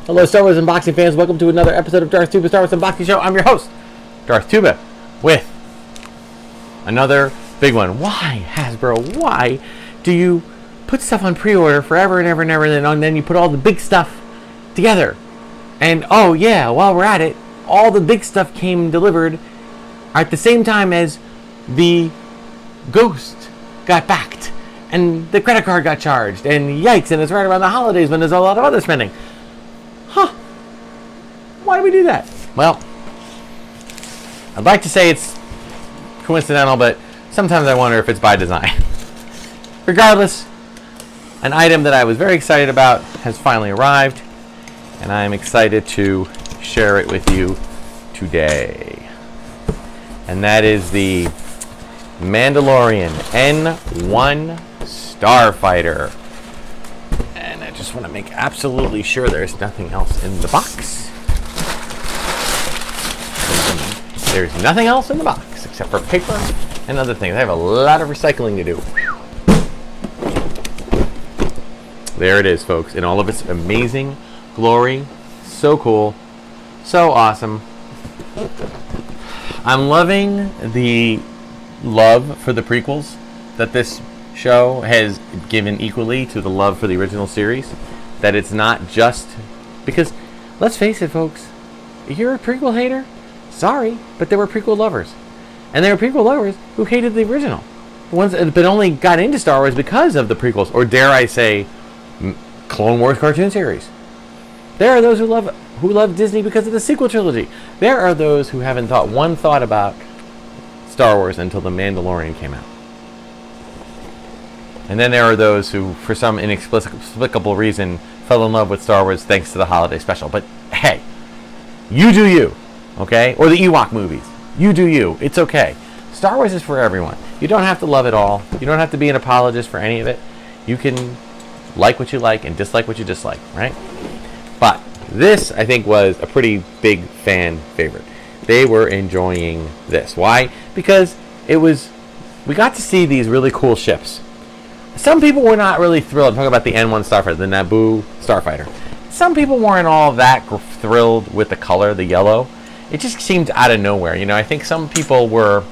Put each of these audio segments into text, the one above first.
Hello, Star Wars unboxing fans. Welcome to another episode of Darth Tuba Star Wars Unboxing Show. I'm your host, Darth Tuba, with another big one. Why, Hasbro? Why do you put stuff on pre-order forever and ever and ever, and then you put all the big stuff together? And oh yeah, while we're at it, all the big stuff came delivered at the same time as the Ghost got backed and the credit card got charged, and yikes, and it's right around the holidays when there's a lot of other spending. Why do we do that? Well, I'd like to say it's coincidental, but sometimes I wonder if it's by design. Regardless, an item that I was very excited about has finally arrived, and I'm excited to share it with you today. And that is the Mandalorian N1 Starfighter. And I just want to make absolutely sure there's nothing else in the box. There's nothing else in the box except for paper and other things. I have a lot of recycling to do. There it is, folks, in all of its amazing glory. So cool. So awesome. I'm loving the love for the prequels that this show has given equally to the love for the original series. That it's not just because, let's face it, folks, if you're a prequel hater, sorry, but there were prequel lovers. And there were prequel lovers who hated the original. The ones that only got into Star Wars because of the prequels, or dare I say, Clone Wars cartoon series. There are those who love Disney because of the sequel trilogy. There are those who haven't thought one thought about Star Wars until The Mandalorian came out. And then there are those who, for some inexplicable reason, fell in love with Star Wars thanks to the holiday special. But hey, you do you. Okay? Or the Ewok movies. You do you. It's okay. Star Wars is for everyone. You don't have to love it all. You don't have to be an apologist for any of it. You can like what you like and dislike what you dislike, right? But this, I think, was a pretty big fan favorite. They were enjoying this. Why? Because we got to see these really cool ships. Some people were not really thrilled. I'm talking about the N1 Starfighter, the Naboo Starfighter. Some people weren't all that thrilled with the color, the yellow. It just seemed out of nowhere. You know, I think some people were,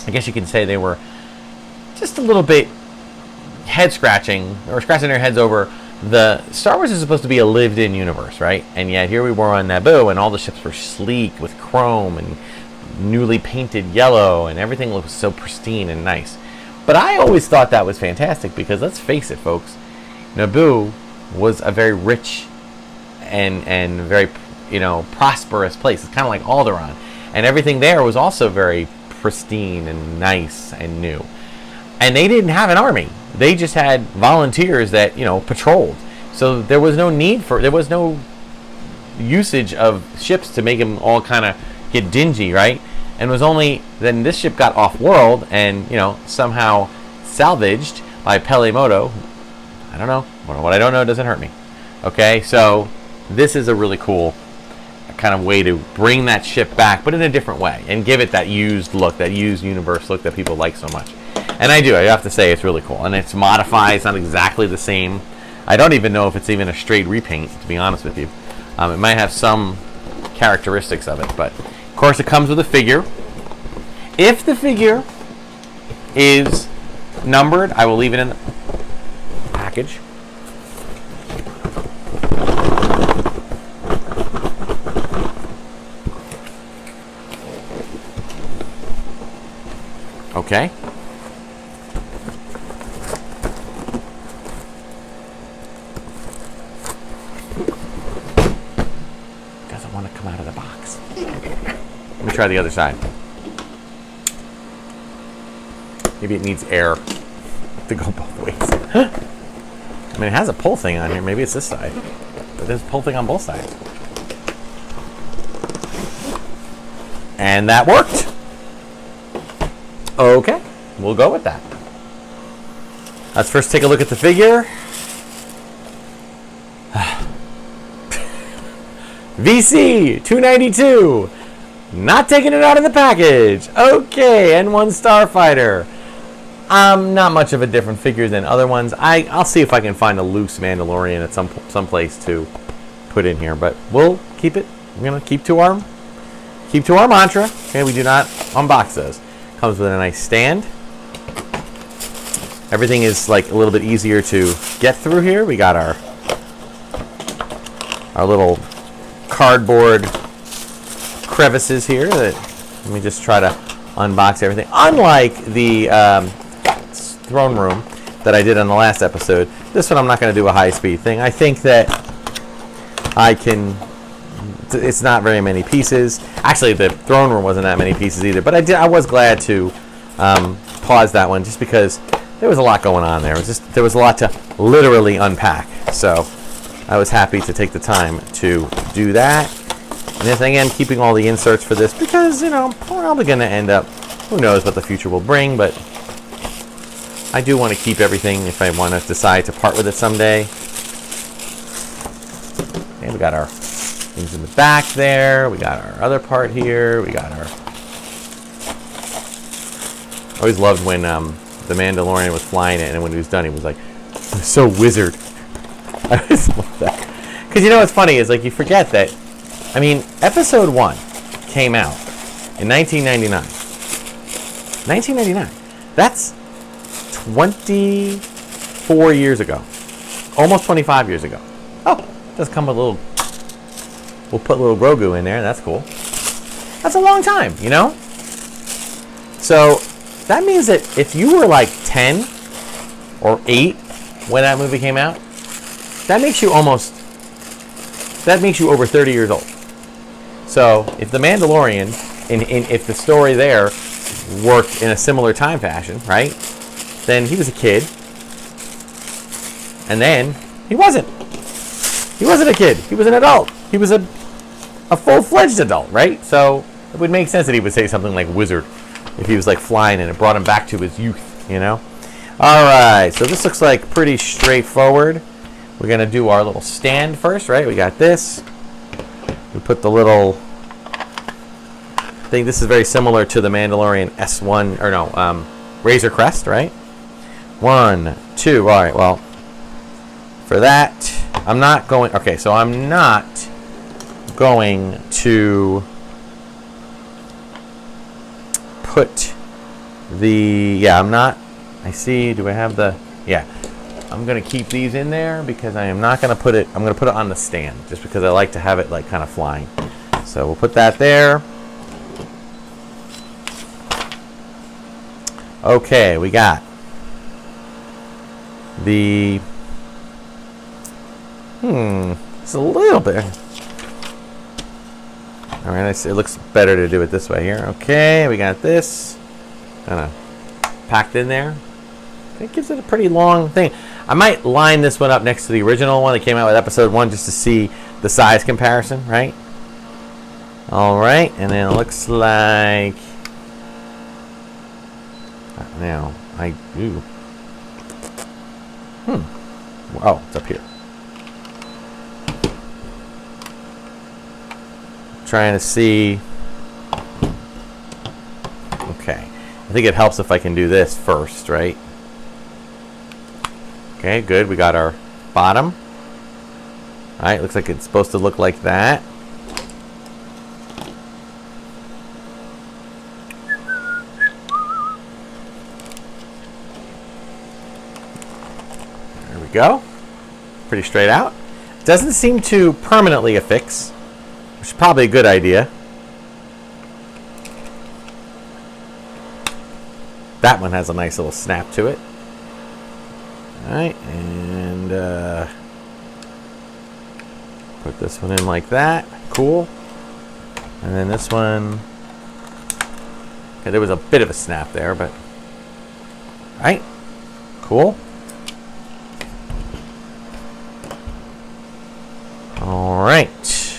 I guess you could say they were just a little bit head scratching, or scratching their heads over the Star Wars is supposed to be a lived-in universe, right? And yet here we were on Naboo, and all the ships were sleek with chrome and newly painted yellow, and everything looked so pristine and nice. But I always thought that was fantastic because, let's face it, folks, Naboo was a very rich and very, prosperous place. It's kind of like Alderaan. And everything there was also very pristine and nice and new. And they didn't have an army. They just had volunteers that, patrolled. So there was no usage of ships to make them all kind of get dingy, right? And it was only then this ship got off-world and, somehow salvaged by Pelemoto. I don't know. What I don't know doesn't hurt me. Okay, so this is a really cool kind of way to bring that ship back, but in a different way, and give it that used look, that used universe look that people like so much. And I have to say it's really cool. And it's modified. It's not exactly the same. I don't even know if it's even a straight repaint, to be honest with you. It might have some characteristics of it, but of course it comes with a figure. If the figure is numbered, I will leave it in the package. Okay. Doesn't want to come out of the box. Let me try the other side. Maybe it needs air to go both ways. I mean, it has a pull thing on here. Maybe it's this side. But there's a pull thing on both sides. And that worked. Okay, we'll go with that. Let's first take a look at the figure. VC 292. Not taking it out of the package. Okay, N1 Starfighter. Not much of a different figure than other ones. I'll see if I can find a loose Mandalorian at some place to put in here, but we'll keep it. We're gonna keep to our mantra. Okay, we do not unbox those. Comes with a nice stand. Everything is like a little bit easier to get through here. We got our little cardboard crevices here. Let me just try to unbox everything. Unlike the throne room that I did on the last episode, this one I'm not going to do a high-speed thing. I think that I can. It's not very many pieces. Actually, the throne room wasn't that many pieces either. But I was glad to pause that one just because there was a lot going on there. There was a lot to literally unpack. So I was happy to take the time to do that. And then again, keeping all the inserts for this because, I'm probably going to end up, who knows what the future will bring, but I do want to keep everything if I want to decide to part with it someday. And we got our things in the back there. We got our other part here. We got our... I always loved when the Mandalorian was flying it, and when he was done, he was like, so wizard. I always love that. Because what's funny is, like, you forget that, Episode 1 came out in 1999. 1999. That's 24 years ago. Almost 25 years ago. Oh, it does come with a little... We'll put a little Grogu in there. That's cool. That's a long time, So, that means that if you were like 10 or 8 when that movie came out, that makes you over 30 years old. So if the Mandalorian, if the story there worked in a similar time fashion, right, then he was a kid, and then he wasn't a kid, he was an adult, he was a full-fledged adult, right? So it would make sense that he would say something like wizard if he was like flying and it brought him back to his youth, Alright, so this looks like pretty straightforward. We're going to do our little stand first, right? We got this. We put the little thing. This is very similar to the Mandalorian S1, or no, Razor Crest, right? 1, 2. All right, well, for that, I'm not going... Okay, so I'm not going to put the... Yeah, I'm not... I see. Do I have the... Yeah. I'm going to keep these in there because I am not going to put it... I'm going to put it on the stand just because I like to have it like kind of flying. So we'll put that there. Okay, we got the... It's a little bit... All right, it looks better to do it this way here. Okay, we got this kind of packed in there. It gives it a pretty long thing. I might line this one up next to the original one that came out with episode 1 just to see the size comparison, right? All right, and then it looks like... Now, I do... Oh, it's up here. Trying to see... Okay. I think it helps if I can do this first, right? Okay, good. We got our bottom. All right, looks like it's supposed to look like that. There we go. Pretty straight out. Doesn't seem to permanently affix, which is probably a good idea. That one has a nice little snap to it. Alright, and put this one in like that. Cool. And then this one... Okay, there was a bit of a snap there, but... Alright. Cool. Alright.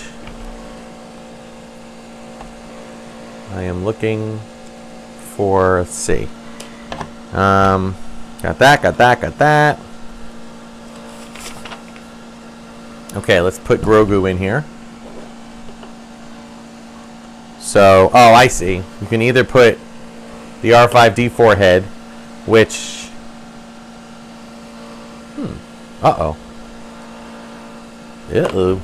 I am looking for... Let's see. Got that. Okay, let's put Grogu in here. So, oh, I see. You can either put the R5-D4 head, which... Uh-oh. Uh-oh.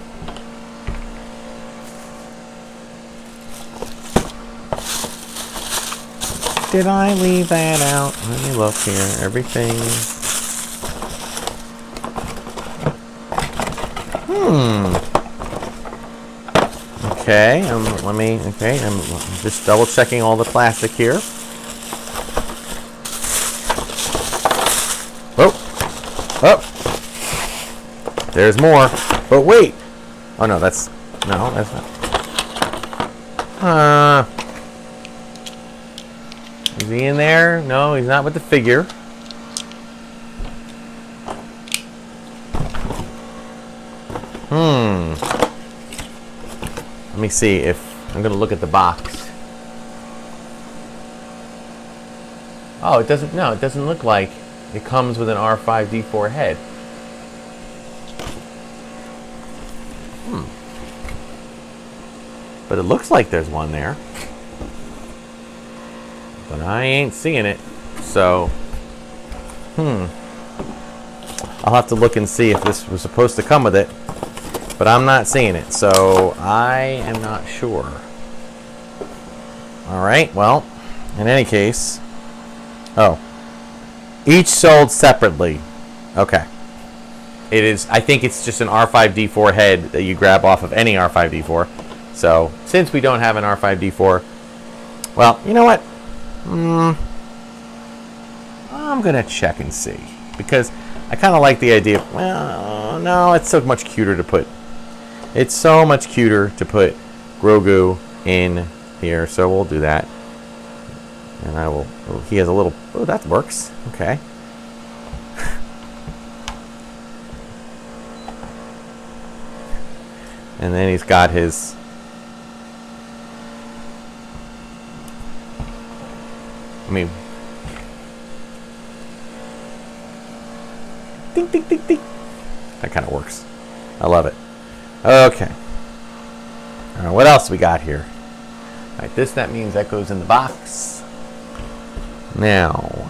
Did I leave that out? Let me look here. Everything. Okay. I'm just double checking all the plastic here. Oh. There's more. But wait. Oh no, that's not. Is he in there? No, he's not with the figure. Let me see if I'm gonna look at the box. Oh, it doesn't. No, it doesn't look like it comes with an R5D4 head. But it looks like there's one there. But I ain't seeing it. So, I'll have to look and see if this was supposed to come with it. But I'm not seeing it, so I am not sure. Alright, well, in any case. Oh. Each sold separately. Okay. It is, I think it's just an R5D4 head that you grab off of any R5D4. So, since we don't have an R5D4, well, you know what? I'm going to check and see. Because I kind of like the idea of, well, no, it's so much cuter to put. It's so much cuter to put Grogu in here, so we'll do that. And I will, oh, he has a little, oh, that works. Okay. And then he's got his, ding, ding, ding, ding. That kind of works. I love it. Okay. What else we got here? All right, that means that goes in the box. Now.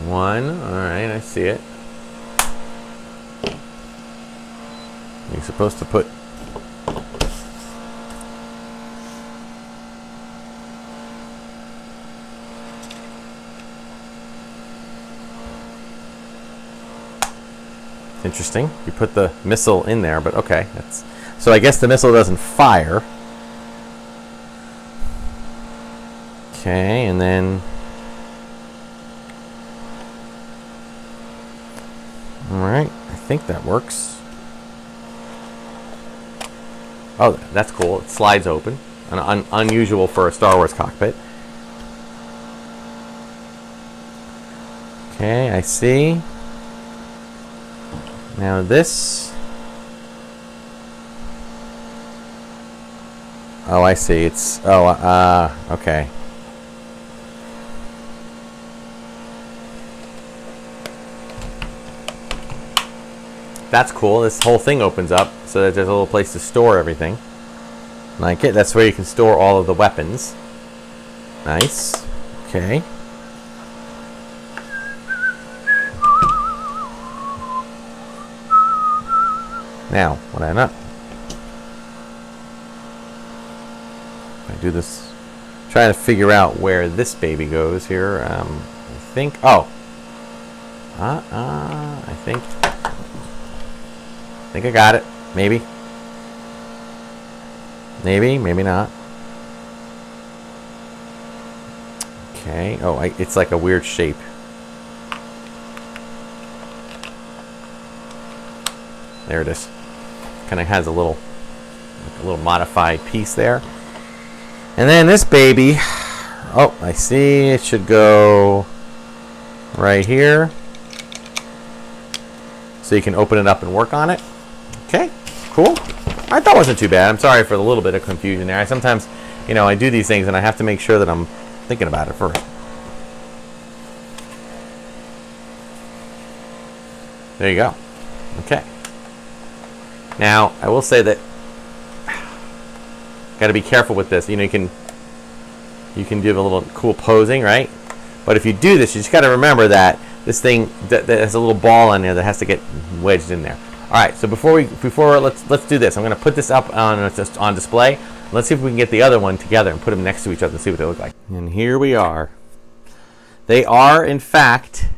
One. All right, I see it. You're supposed to put interesting. You put the missile in there, but okay. That's so I guess the missile doesn't fire. Okay, and then alright, I think that works. Oh, that's cool. It slides open. Unusual for a Star Wars cockpit. Okay, I see. Now this... Oh, I see. It's... Oh, okay. That's cool. This whole thing opens up so that there's a little place to store everything. Like it. That's where you can store all of the weapons. Nice. Okay. Now, what I not? I do this. Trying to figure out where this baby goes here. I think. Oh. I think I got it. Maybe. Maybe not. Okay. Oh, it's like a weird shape. There it is. Kind of has a little modified piece there. And then this baby. Oh, I see. It should go right here. So you can open it up and work on it. Okay, cool. I thought it wasn't too bad. I'm sorry for the little bit of confusion there. I sometimes, I do these things and I have to make sure that I'm thinking about it first. There you go. Okay. Now, I will say that Got to be careful with this. You know, you can do a little cool posing, right? But if you do this, you just got to remember that this thing that has a little ball on there that has to get wedged in there. All right, so let's do this. I'm going to put this up on display. Let's see if we can get the other one together and put them next to each other and see what they look like. And here we are. They are, in fact,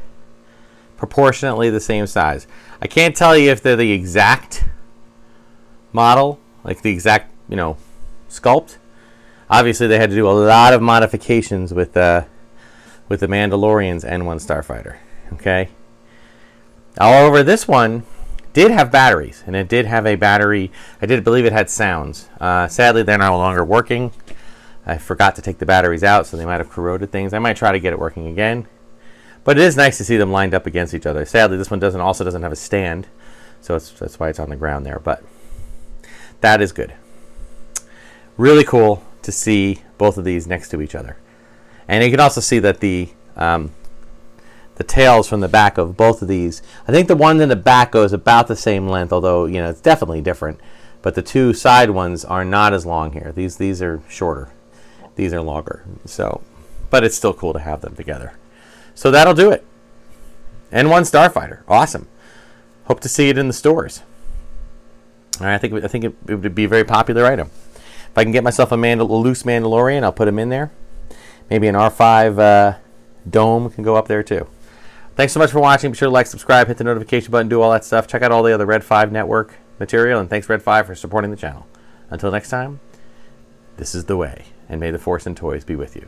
proportionately the same size. I can't tell you if they're the exact model, like the exact, sculpt. Obviously, they had to do a lot of modifications with the Mandalorian's N1 Starfighter. Okay. However, this one did have batteries, and it did have a battery. I did believe it had sounds. Sadly, they're no longer working. I forgot to take the batteries out, so they might have corroded things. I might try to get it working again. But it is nice to see them lined up against each other. Sadly, this one also doesn't have a stand, so that's why it's on the ground there. But that is good. Really cool to see both of these next to each other. And you can also see that the tails from the back of both of these, I think the one in the back goes about the same length, although it's definitely different. But the two side ones are not as long here. These are shorter. These are longer. So, but it's still cool to have them together. So that'll do it. N1 Starfighter, awesome. Hope to see it in the stores. All right, I think it would be a very popular item. If I can get myself a loose Mandalorian, I'll put him in there. Maybe an R5 dome can go up there too. Thanks so much for watching. Be sure to like, subscribe, hit the notification button, do all that stuff. Check out all the other Red 5 network material, and thanks Red 5 for supporting the channel. Until next time, this is the way, and may the Force and toys be with you.